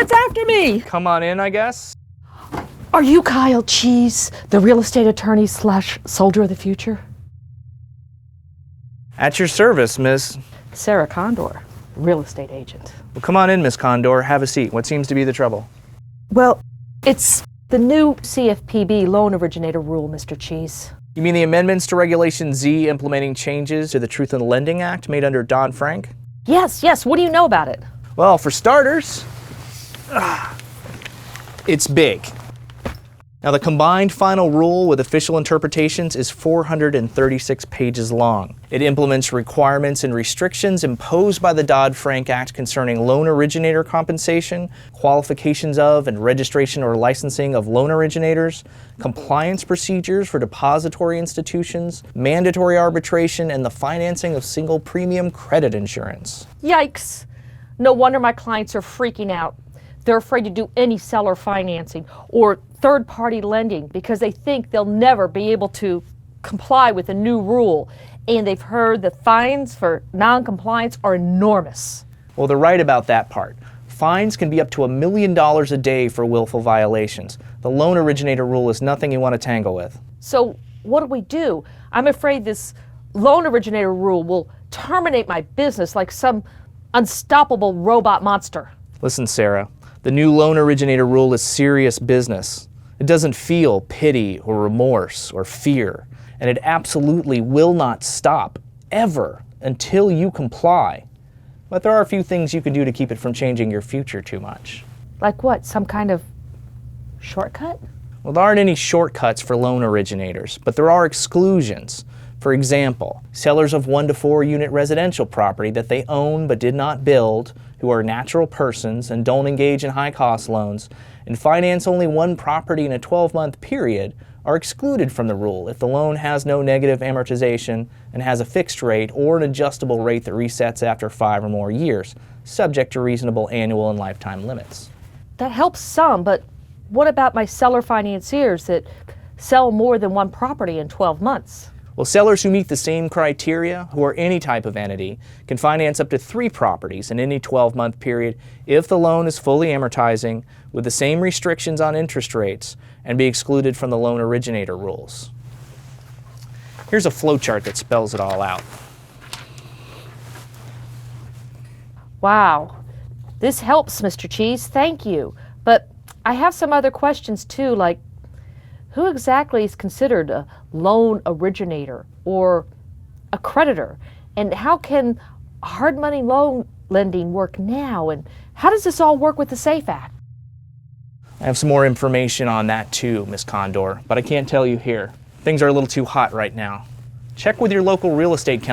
Someone's after me! Come on in, I guess. Are you Kyle Cheese, the real estate attorney / soldier of the future? At your service, Miss. Sarah Condor, real estate agent. Well, come on in, Miss Condor. Have a seat. What seems to be the trouble? Well, it's the new CFPB Loan Originator Rule, Mr. Cheese. You mean the amendments to Regulation Z implementing changes to the Truth in Lending Act made under Dodd-Frank? Yes. What do you know about it? Well, for starters, it's big. Now, the combined final rule with official interpretations is 436 pages long. It implements requirements and restrictions imposed by the Dodd-Frank Act concerning loan originator compensation, qualifications of and registration or licensing of loan originators, compliance procedures for depository institutions, mandatory arbitration, and the financing of single premium credit insurance. Yikes! No wonder my clients are freaking out. They're afraid to do any seller financing or third-party lending because they think they'll never be able to comply with the new rule. And they've heard the fines for non-compliance are enormous. Well, they're right about that part. Fines can be up to $1 million a day for willful violations. The loan originator rule is nothing you want to tangle with. So what do we do? I'm afraid this loan originator rule will terminate my business like some unstoppable robot monster. Listen, Sarah, the new loan originator rule is serious business. It doesn't feel pity or remorse or fear, and it absolutely will not stop, ever, until you comply. But there are a few things you can do to keep it from changing your future too much. Like what? Some kind of shortcut? Well, there aren't any shortcuts for loan originators, but there are exclusions. For example, sellers of 1 to 4 unit residential property that they own but did not build, who are natural persons and don't engage in high-cost loans, and finance only one property in a 12-month period, are excluded from the rule if the loan has no negative amortization and has a fixed rate or an adjustable rate that resets after 5 or more years, subject to reasonable annual and lifetime limits. That helps some, but what about my seller financiers that sell more than one property in 12 months? Well, sellers who meet the same criteria, who are any type of entity, can finance up to 3 properties in any 12-month period if the loan is fully amortizing with the same restrictions on interest rates and be excluded from the loan originator rules. Here's a flowchart that spells it all out. Wow, this helps, Mr. Cheese, thank you. But I have some other questions too, like who exactly is considered a loan originator or a creditor? And how can hard money loan lending work now? And how does this all work with the SAFE Act? I have some more information on that too, Ms. Condor, but I can't tell you here. Things are a little too hot right now. Check with your local real estate counsel.